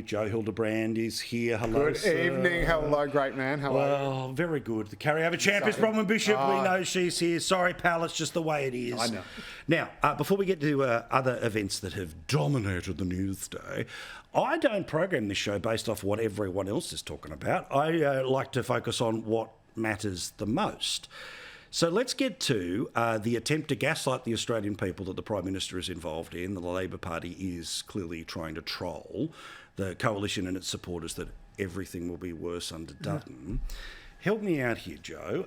Joe Hildebrand is here. Hello, Good evening. Hello, great man. Hello. Well, very good. The carryover champ is Bronwyn Bishop. We know she's here. Sorry, pal, it's just the way it is. I know. Now, before we get to other events that have dominated the news today, I don't program this show based off what everyone else is talking about. I like to focus on what matters the most. So let's get to the attempt to gaslight the Australian people that the Prime Minister is involved in. The Labor Party is clearly trying to troll the coalition and its supporters that everything will be worse under Dutton. Help me out here, Joe.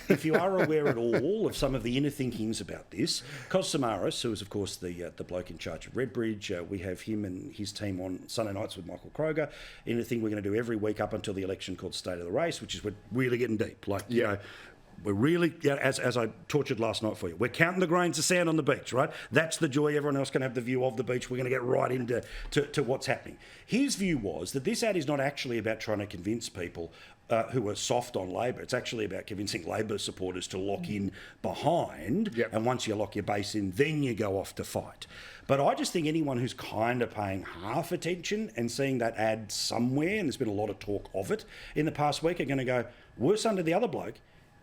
If you are aware at all of some of the inner thinkings about this, Kos Samaras, who is, of course, the bloke in charge of Redbridge, we have him and his team on Sunday nights with Michael Kroger in a thing we're going to do every week up until the election called State of the Race, which is we're really getting deep. You know, we're really, as I tortured last night for you, we're counting the grains of sand on the beach, right? That's the joy. Everyone else can have the view of the beach. We're going to get right into to what's happening. His view was that this ad is not actually about trying to convince people who are soft on Labor. It's actually about convincing Labor supporters to lock in behind, and once you lock your base in, then you go off to fight. But I just think anyone who's kind of paying half attention and seeing that ad somewhere, and there's been a lot of talk of it in the past week, are going to go, worse under the other bloke.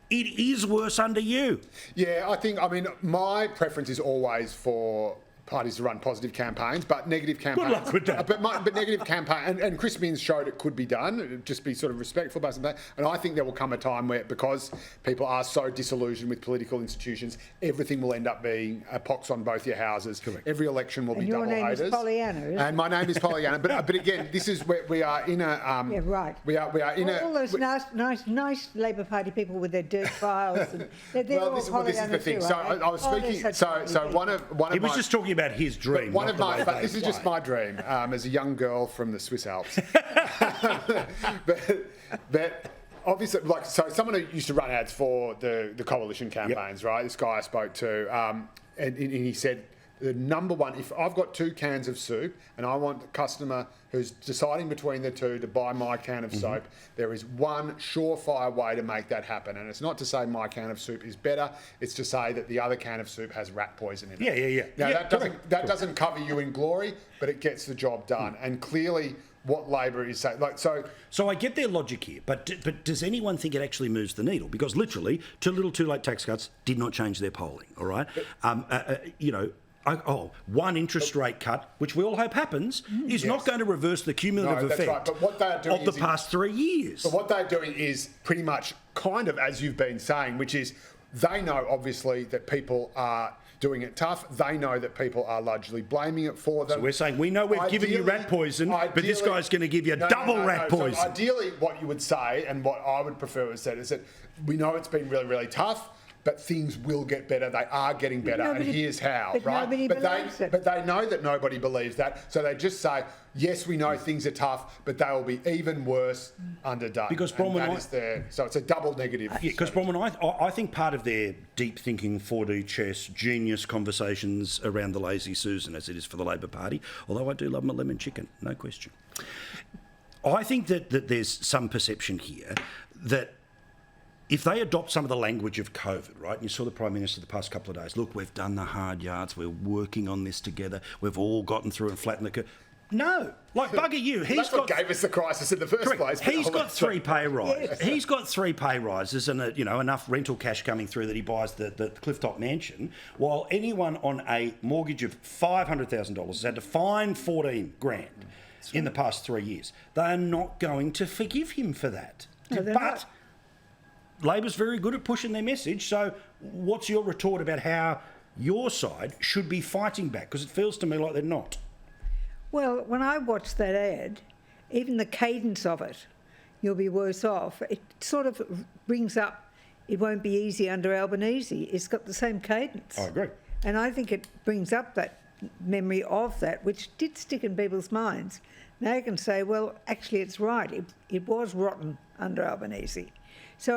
It is worse under you. Yeah, I mean, my preference is always for parties to run positive campaigns, but negative campaigns. Good luck with that. But negative campaign, and Chris Minns showed it could be done. Just be sort of respectful about something. And I think there will come a time where, because people are so disillusioned with political institutions, everything will end up being a pox on both your houses. Correct. Every election will be double haters. Your name is Pollyanna, isn't it? And my name is Pollyanna. But again, this is where we are in a. Yeah, right. We are in all those nice Labor Party people with their dirt files. And they're all this is Pollyanna the thing. too, So aren't I was speaking. So one of he was just talking about his dream. One of my, this is just my dream as a young girl from the Swiss Alps. but obviously, like, so someone who used to run ads for the coalition campaigns, right? This guy I spoke to, and he said, the number one, if I've got 2 cans of soup and I want the customer who's deciding between the two to buy my can of soap, there is one surefire way to make that happen. And it's not to say my can of soup is better, it's to say that the other can of soup has rat poison in it. Yeah. Now, that doesn't cover you in glory, but it gets the job done. And clearly, what Labor is saying, So I get their logic here, but does anyone think it actually moves the needle? Because literally, too little, too late tax cuts did not change their polling. All right, one interest rate cut, which we all hope happens, is not going to reverse the cumulative effect right. But what they're doing of the past 3 years. But what they're doing is pretty much kind of as you've been saying, which is they know obviously that people are doing it tough. They know that people are largely blaming it for them. So we're saying, we know we've given you rat poison, but this guy's going to give you double rat poison. So ideally, what you would say, and what I would prefer is that we know it's been really, really tough, but things will get better. They are getting better, and here's how, right? But they know that nobody believes that, so they just say, yes, we know things are tough, but they will be even worse under Dutton. Because Bronwyn, so it's a double negative. Yeah, because Bronwyn, I think part of their deep thinking, 4D chess, genius conversations around the lazy Susan, as it is for the Labor Party, although I do love my lemon chicken, no question. I think that there's some perception here that if they adopt some of the language of COVID, right, and you saw the Prime Minister the past couple of days, look, we've done the hard yards, we're working on this together, we've all gotten through and flattened the curve. No, like bugger you. That's what gave us the crisis in the first place. He's got 3 pay rises. Yes. He's got 3 pay rises and enough rental cash coming through that he buys the clifftop mansion, while anyone on a mortgage of $500,000 has had to fine $14,000 in the past 3 years. They are not going to forgive him for that. No, but Labor's very good at pushing their message, so what's your retort about how your side should be fighting back? Because it feels to me like they're not. Well, when I watched that ad, even the cadence of it, you'll be worse off, it sort of brings up, it won't be easy under Albanese. It's got the same cadence. I agree. And I think it brings up that memory of that, which did stick in people's minds. Now you can say, well, actually it's right. It was rotten under Albanese. So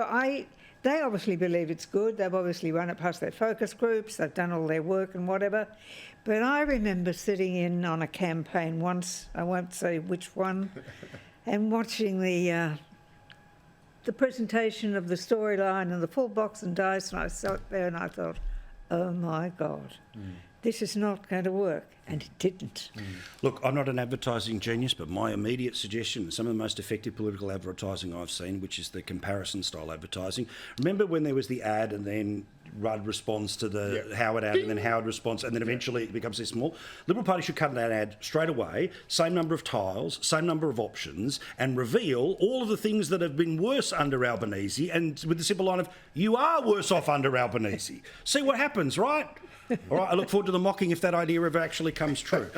they obviously believe it's good. They've obviously run it past their focus groups. They've done all their work and whatever. But I remember sitting in on a campaign once, I won't say which one, and watching the presentation of the storyline and the full box and dice, and I sat there and I thought, oh my God, this is not going to work. And it didn't. Look, I'm not an advertising genius, but my immediate suggestion, some of the most effective political advertising I've seen, which is the comparison style advertising. Remember when there was the ad and then Rudd responds to the Howard ad and then Howard responds and then eventually it becomes this small? Liberal Party should cut that ad straight away, same number of tiles, same number of options, and reveal all of the things that have been worse under Albanese, and with the simple line of, you are worse off under Albanese. See what happens, right? All right, I look forward to the mocking if that idea ever actually comes true.